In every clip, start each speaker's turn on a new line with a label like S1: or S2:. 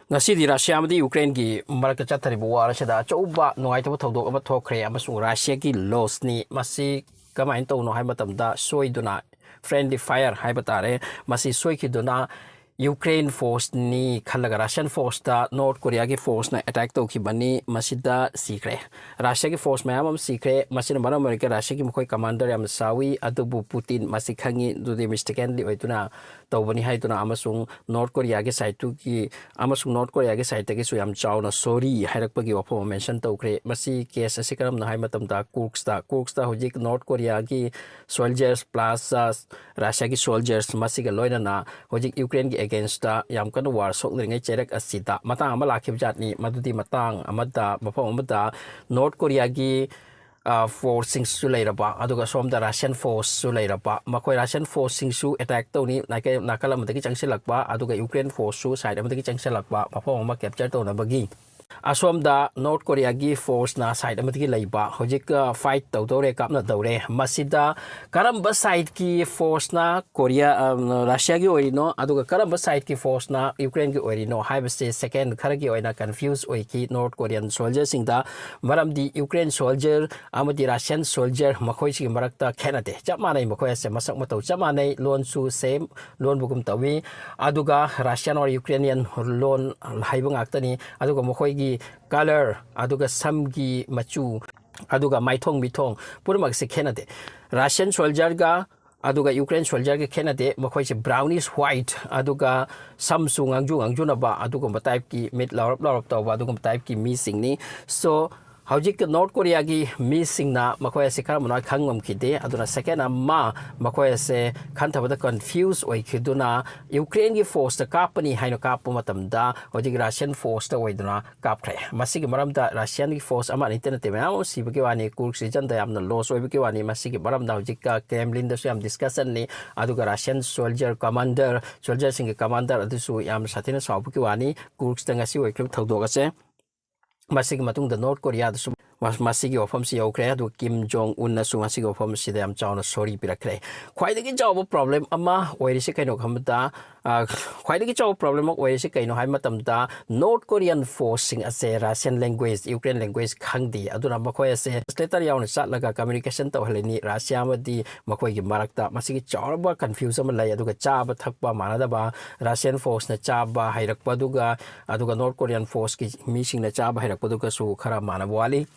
S1: ngasi di Russia amadi Ukraine gi marakta chathari war sada chauba nongai to thodok ama thokre amasung Russia gi loss ni masi kamain to no hai matamda soiduna friendly fire hai batare masi soikiduna Ukraine force ni khalaga Russian force ta North Korea gi force na attack to ki bani masida sikhre Russia gi force mayam sikhre masina bana America Russia gi mkhoi commander am sawi adubu Putin masikhangi du de mistakenly oituna tawbani haituna amasung North Korea gi side tu ki amasung North Korea gi side gi su yam chawna sorry hairakpa gi wapho mention tawkre masi case asikaram na hai matam da kurksta hojik North Korea gi soldiers plus Russia gi soldiers masiga loina na hojik Ukraine gi against yam kan war sok lengai cherek asita matang ama lakhib jatni madudi matang amada mafam amada North Korea gi forcing su leiraba aduga somda Russian force su leiraba makoi Russian forcing su attack to ni nakala matagi changsilakba aduga Ukraine force su side amatagi changsilakba mafam ama capture to na bagi asomda North Korea gi force na side amatagi leiba hojik fight to dore kapna dore masida karamba side ki force na Korea Russia gi orino aduga karamba side ki force na Ukraine gi orino haibase second kharagi oina confuse oiki North Korean soldiers singda maramdi Ukraine soldier amadi Russian soldier makhoi si marakta khenate chamanai makhoi se masak matau chamanai lon su same lon bugum tawi aduga Russian or Ukrainian lon haibang aktani aduga makhoi gi color aduga samgi machu aduga maithong mithong purmak se khenate Russian soldier ga aduga Ukraine soldier ga khenate makhoi se brownish white aduga samsung angju na ba aduga type ki mid lorop taw aduga type ki mi singni so hojik North Korea gi missing na makhoi se khara mona khangam khide aduna second amma makhoi se khantabada confuse oi khiduna Ukraine gi force ta kapani haino kapu matamda hojik Russian force ta oiduna kapkhre masigi maramda Russian gi force ama internet me am sibagi wani kurk season da amna loss oi bagi wani masigi maramda hojik ka Kremlin da su am discussion ni aduga Russian soldier sing commander adusu yam sathina sawbagi wani kurk sta ngasi oi kluk thodok ase masigi matung da North Korea da su masigi wafam si yaukre adu Kim Jong Un na su masigi wafam si da yam chawna sorry pirakre khwaidagi chawba problem ama oirisi kaino khamda khwaidagi chawba problem oirisi kaino hai matamda North Korean forcing ase Russian language Ukraine language khangdi aduna makhoi ase translator yauna chatlaga communication tawhaleni Russia madi makhoi gi marakta masigi chawba confusion ma lai aduga chaba thakpa manadaba Russian force na chaba hairakpa aduga North Korean force ki missing na chaba hairakpa duga su khara manabwali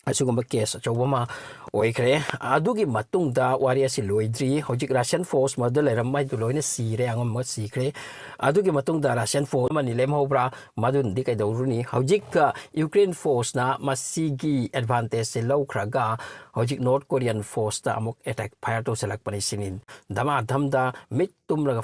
S1: asugumba case achobama oikre adugi matungda wari asi loidri hojik Russian force model leramai du loina sire angam ma sikre adugi matungda Russian force mani lemhobra madun dikai dawruni hojik Ukraine force na masigi advantage se lawkhraga hojik North Korean force ta amuk attack fire to selak pani sinin dama dhamda mit tumlaga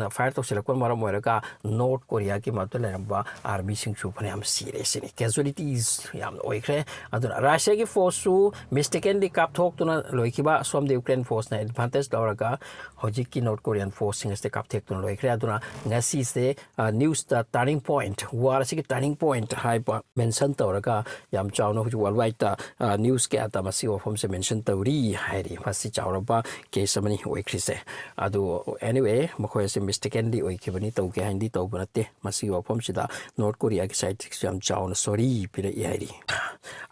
S1: fire to selak kon maram moiraga North Korea ki model leramba army sing chu pani am sire sini casualties yam oikre aduna Russia ki force su mistakenly kap thok tuna loikiba som the Ukraine force na advantage lawraga hojik ki North Korean force sing este kap thek tuna loikre aduna ngasi se news the turning point war si turning point haipa mention tawraga yam chawna hu worldwide ta news ke ata masi ofam se mention tawri hairi masi chawraba case mani oikrise adu anyway makhoi se mistakenly oikibani tawke handi tawbanate masi ofam sida North Korea ki side yam chawna sorry pira hairi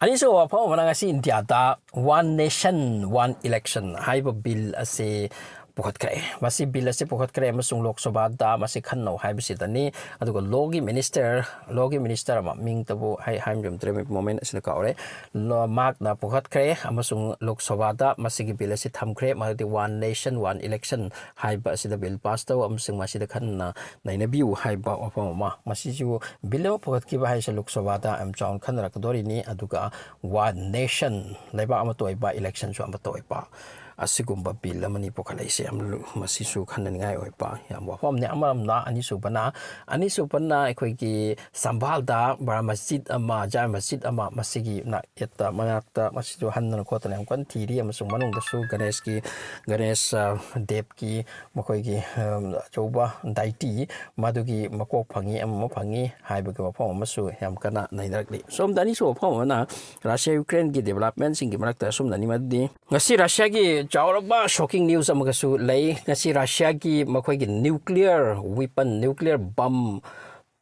S1: ani so ofam manangasi India da one nation one election haiba bill ase pukhat kare masi bill ase pukhat kare amasung Lok Sabha da masi khanno haibisi dani aduga logi minister ama ming tabu hai haimjum tre moment asina kaure mark na pukhat kare amasung Lok Sabha da masi gi bill ase thamkre madi one nation one election haiba asida bill pass taw amasung masi da khanna naina biu haiba opama masi ju bill pukhat ki ba haisa Lok Sabha da am chaun khanra kadori ni aduga one nation leba amatoi ba election su amatoi ba asigumba bill amani pokalaise am masisu khanan ngai oipa yam wafam ne amaram na ani supana ekhoi ki sambalda bara masjid ama ja masjid ama masigi na yetta manakta masidu hanna khotana am kan thiri amasung manung da su ganesh dev ki makhoi ki choba daiti madugi makok phangi am phangi haiba ki wafam amasu yam kana nairakli som dani so wafam na Russia Ukraine ki development sing ki manakta sum dani maddi ngasi Russia ki Chauraba shocking news amagasu lay ngasi Russia ki makhoi ki nuclear weapon nuclear bomb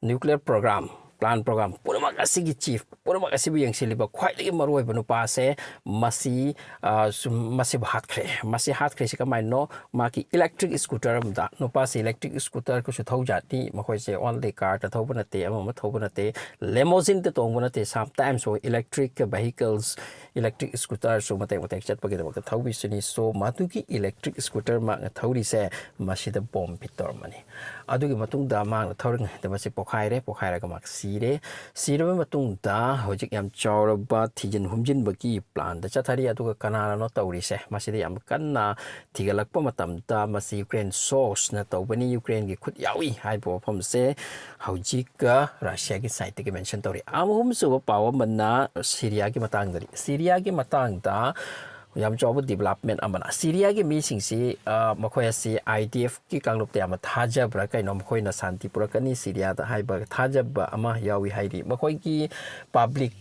S1: nuclear program plan program punamak asigi chief punamak asibu yang siliba khwaidagi maroi banu pa se masi masi hat khre sika mai no maki electric scooter da no pa se electric scooter ko su thau jati makhoi se only car ta thau bana te ama thau bana te limousine te tong bana te sometimes so electric vehicles electric scooter so mate chat pagi da thau bi sini so matuki electric scooter ma thauri se masi da bomb pitor mani adugi matung da ma thauring da masi pokhai ra ka mak sire matung da hojik yam chawraba thijin humjin baki plan da chathari aduga kanara no tawri se masidi yam kanna thigalakpa matam da masi Ukraine source na tawbani Ukraine gi khut yawi hai bo phom se hojik ka Russia gi site gi mention tawri amhum su pawa manna Syria gi matang da yam job development amana Syria gi mi sing si makhoi si IDF ki kanglup te ama thaja bra kai nom khoi na santi purakani Syria da hai ba thaja ba ama yawi hairi makhoi ki public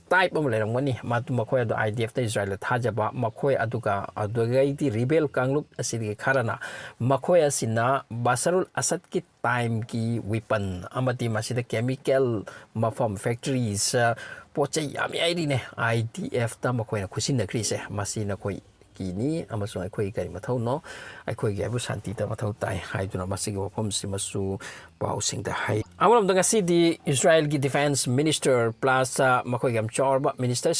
S1: type am le rangani matu makhoi do IDF te Israel thaja ba makhoi aduga di rebel kanglup asidi kharana makhoi asina basarul asad ki time ki weapon amati masida chemical mafam factories poche yami ai ne IDF ta makhoi na khusin na krise masina khoi kini amasung akhoi kari mathau no akhoi gi abu shanti ta mathau tai haiduna masigi wafam simasu pau sing da hai amram da si di Israel gi defense minister plus makhoi gam chorba minister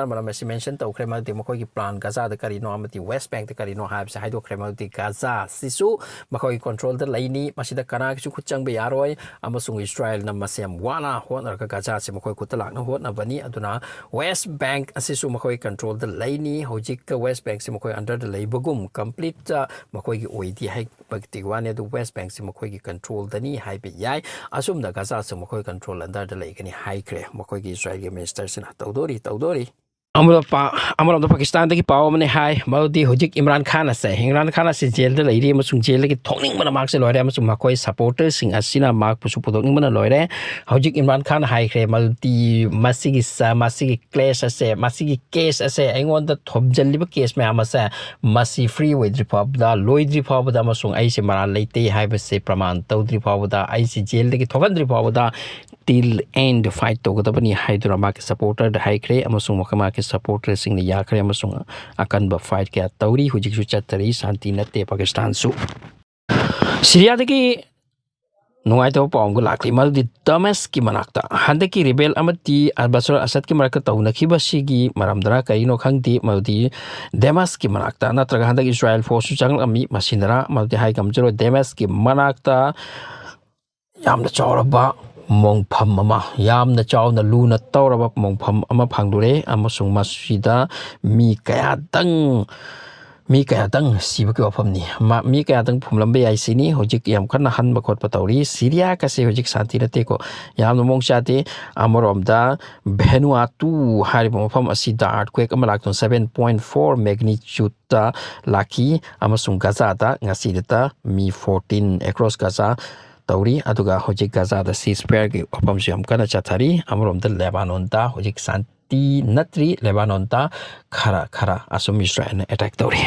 S1: mara masi mention ta ukrema di makhoi gi plan gaza da kari no amati west bank da kari no ha sa haido krema di gaza sisu makhoi control da laini masida kana ki chu khuchang be yaroi amasung Israel na masem wana hona ka gaza se makhoi kutalak na hot na bani aduna west bank asisu makhoi control da laini hojik ka west bank se makhoi under the labogum complete makhoi gi oidi hai bakti wane du west bank se makhoi gi control da ni hai be yai asum da gaza se makhoi control under the lake ni hai kre makhoi gi Israel gi minister sin tawdori amara Pakistan ki paw mane hai maudi hojik Imran Khan ase jail da leiri amasung jail ki thongning mana mark se loire amasung makhoi supporters sing asina mark pusu pudokning mana loire hojik Imran Khan hai kre maudi masigi clash ase masigi case ase engon da thobjal liba case me amasa masi free with republic da loidri phaw da amasung ai se mara leite hai ba se praman tawdri phaw da ai se jail ki thogandri phaw da till end fight to da bani haidura ma ki supporter da hai kre amasung makama ki supporter sing ni ya kre amasung akan ba fight kya tawri hujik su chatari shanti natte Pakistan su Syria da ki nungai to paung gu lakli mal di Damas ki manakta hande ki rebel amati Bashar Assad ki maraka tawna ki basigi maramdara kaino khangti maldi Damas ki manakta natraga hande Israel force changal ami masinara maldi hai gamjero Damas ki manakta yamna chawraba mongpham ama yamna chawna luna tawraba mongpham ama phangdure amasung masida mi kaya dang siba ki wafam ni mi kaya dang phumlambe ai sini hojik yam khana han ba khot patawri Syria ka se hojik santi rate ko yamna mongcha te amorom da Vanuatu hari mofam asida earthquake ama lakton 7.4 magnitude ta laki amasung Gaza da ngasi da mi 14 across Gaza tawri aduga hojik Gaza da ceasefire ki wafam siam kana chathari amorom da Lebanon da hojik santi natri Lebanon ta khara asum Israel attack tawri